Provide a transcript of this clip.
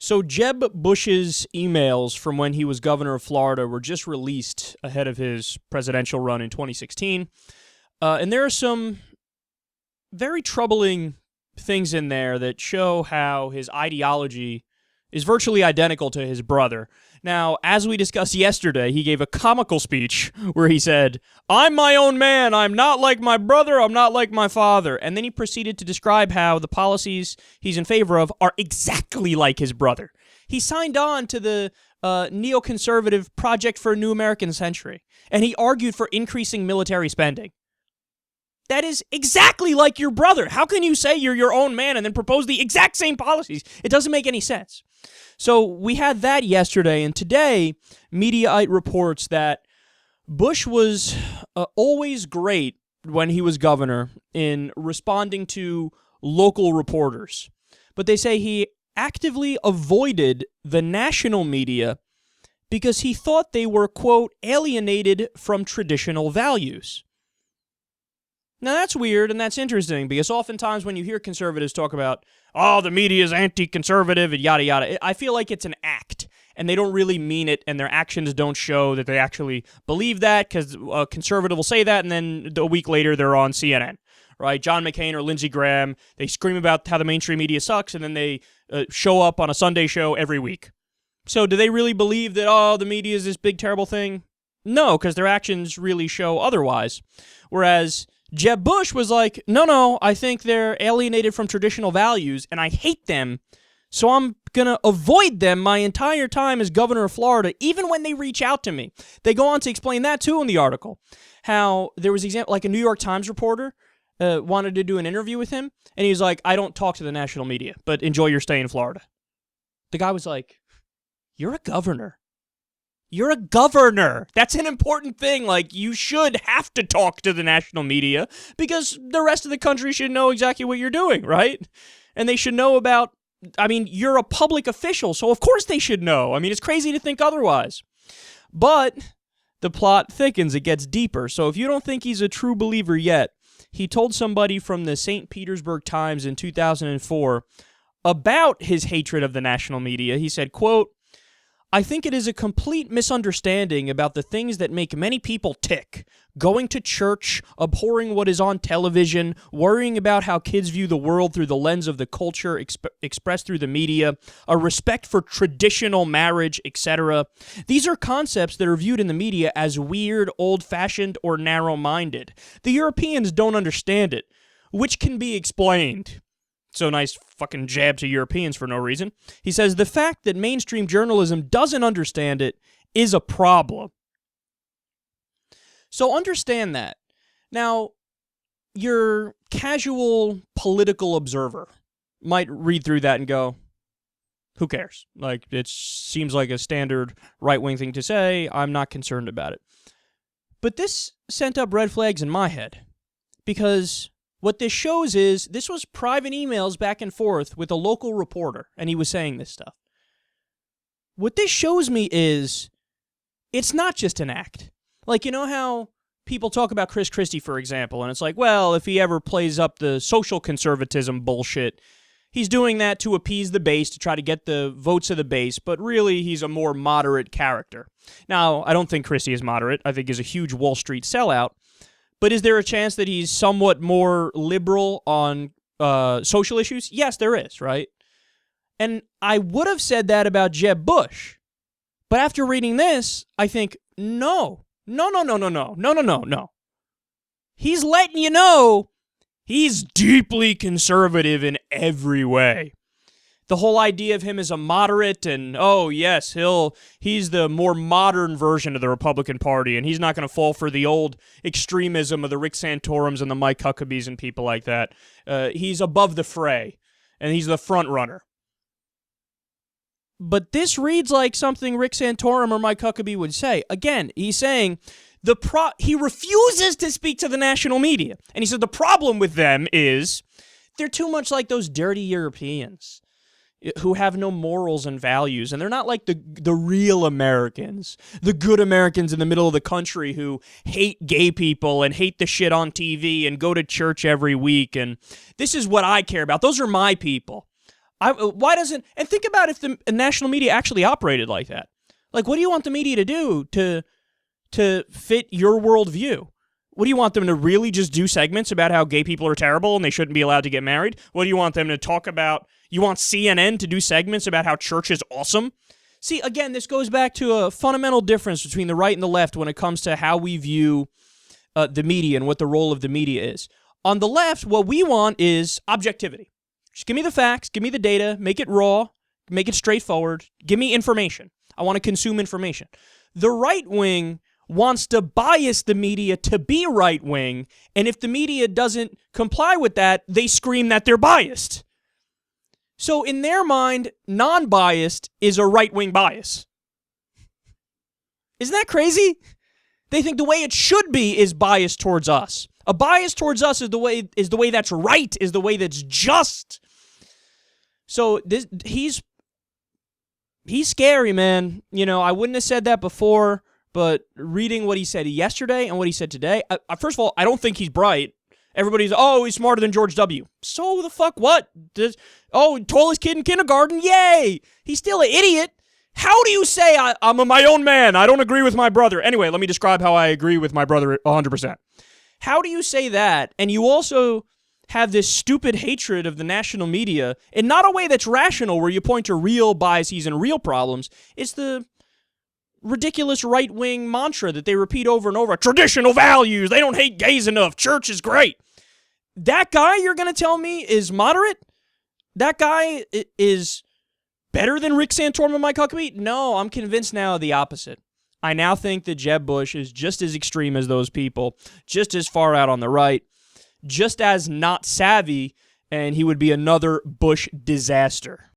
So Jeb Bush's emails from when he was governor of Florida were just released ahead of his presidential run in 2016. And there are some very troubling things in there that show how his ideology is virtually identical to his brother. Now, as we discussed yesterday, he gave a comical speech where he said, "I'm my own man, I'm not like my brother, I'm not like my father." And then he proceeded to describe how the policies he's in favor of are exactly like his brother. He signed on to the neoconservative Project for a New American Century, and he argued for increasing military spending. That is exactly like your brother. How can you say you're your own man and then propose the exact same policies? It doesn't make any sense. So we had that yesterday, and today, Mediaite reports that Bush was always great when he was governor in responding to local reporters. But they say he actively avoided the national media because he thought they were, quote, alienated from traditional values. Now, that's weird, and that's interesting, because oftentimes when you hear conservatives talk about, oh, the media is anti-conservative, and yada, yada, I feel like it's an act, and they don't really mean it, and their actions don't show that they actually believe that, because a conservative will say that, and then a week later they're on CNN, right? John McCain or Lindsey Graham, they scream about how the mainstream media sucks, and then they show up on a Sunday show every week. So do they really believe that, oh, the media is this big, terrible thing? No, because their actions really show otherwise. Whereas Jeb Bush was like, no, I think they're alienated from traditional values, and I hate them, so I'm going to avoid them my entire time as governor of Florida, even when they reach out to me. They go on to explain that, too, in the article, how there was like a New York Times reporter wanted to do an interview with him, and he was like, I don't talk to the national media, but enjoy your stay in Florida. The guy was like, you're a governor. You're a governor. That's an important thing. Like, you should have to talk to the national media because the rest of the country should know exactly what you're doing, right? And they should know about, I mean, you're a public official, so of course they should know. I mean, it's crazy to think otherwise. But the plot thickens. It gets deeper. So if you don't think he's a true believer yet, he told somebody from the St. Petersburg Times in 2004 about his hatred of the national media. He said, quote, I think it is a complete misunderstanding about the things that make many people tick. Going to church, abhorring what is on television, worrying about how kids view the world through the lens of the culture expressed through the media, a respect for traditional marriage, etc. These are concepts that are viewed in the media as weird, old-fashioned, or narrow-minded. The Europeans don't understand it, which can be explained. So nice fucking jab to Europeans for no reason. He says, the fact that mainstream journalism doesn't understand it is a problem. So understand that. Now, your casual political observer might read through that and go, who cares? Like, it seems like a standard right-wing thing to say. I'm not concerned about it. But this sent up red flags in my head, because what this shows is this was private emails back and forth with a local reporter, and he was saying this stuff. What this shows me is it's not just an act. Like, you know how people talk about Chris Christie, for example, and it's like, well, if he ever plays up the social conservatism bullshit, he's doing that to appease the base, to try to get the votes of the base, but really he's a more moderate character. Now, I don't think Christie is moderate. I think he's a huge Wall Street sellout. But is there a chance that he's somewhat more liberal on social issues? Yes, there is, right? And I would have said that about Jeb Bush. But after reading this, I think, no. He's letting you know he's deeply conservative in every way. The whole idea of him as a moderate and, oh, yes, he's the more modern version of the Republican Party, and he's not going to fall for the old extremism of the Rick Santorums and the Mike Huckabees and people like that. He's above the fray, and he's the front runner. But this reads like something Rick Santorum or Mike Huckabee would say. Again, he's saying he refuses to speak to the national media. And he said the problem with them is they're too much like those dirty Europeans who have no morals and values, and they're not like the real Americans, the good Americans in the middle of the country who hate gay people and hate the shit on TV and go to church every week, and this is what I care about. Those are my people. Why doesn't, and think about if the national media actually operated like that. Like, what do you want the media to do to fit your worldview? What do you want them to really just do segments about how gay people are terrible and they shouldn't be allowed to get married? What do you want them to talk about? You want CNN to do segments about how church is awesome? See, again, this goes back to a fundamental difference between the right and the left when it comes to how we view the media and what the role of the media is. On the left, what we want is objectivity. Just give me the facts, give me the data, make it raw, make it straightforward, give me information. I want to consume information. The right wing wants to bias the media to be right wing, and if the media doesn't comply with that, they scream that they're biased. So in their mind, non-biased is a right-wing bias. Isn't that crazy? They think the way it should be is biased towards us. A bias towards us is the way that's right, is the way that's just. So he's scary, man. You know, I wouldn't have said that before, but reading what he said yesterday and what he said today, first of all, I don't think he's bright. Everybody's, he's smarter than George W. So the fuck what? Tallest kid in kindergarten, yay! He's still an idiot. How do you say I'm my own man? I don't agree with my brother. Anyway, let me describe how I agree with my brother 100%. How do you say that? And you also have this stupid hatred of the national media in not a way that's rational where you point to real biases and real problems. It's the ridiculous right-wing mantra that they repeat over and over. Traditional values. They don't hate gays enough. Church is great. That guy you're going to tell me is moderate? That guy is better than Rick Santorum and Mike Huckabee? No, I'm convinced now of the opposite. I now think that Jeb Bush is just as extreme as those people, just as far out on the right, just as not savvy, and he would be another Bush disaster.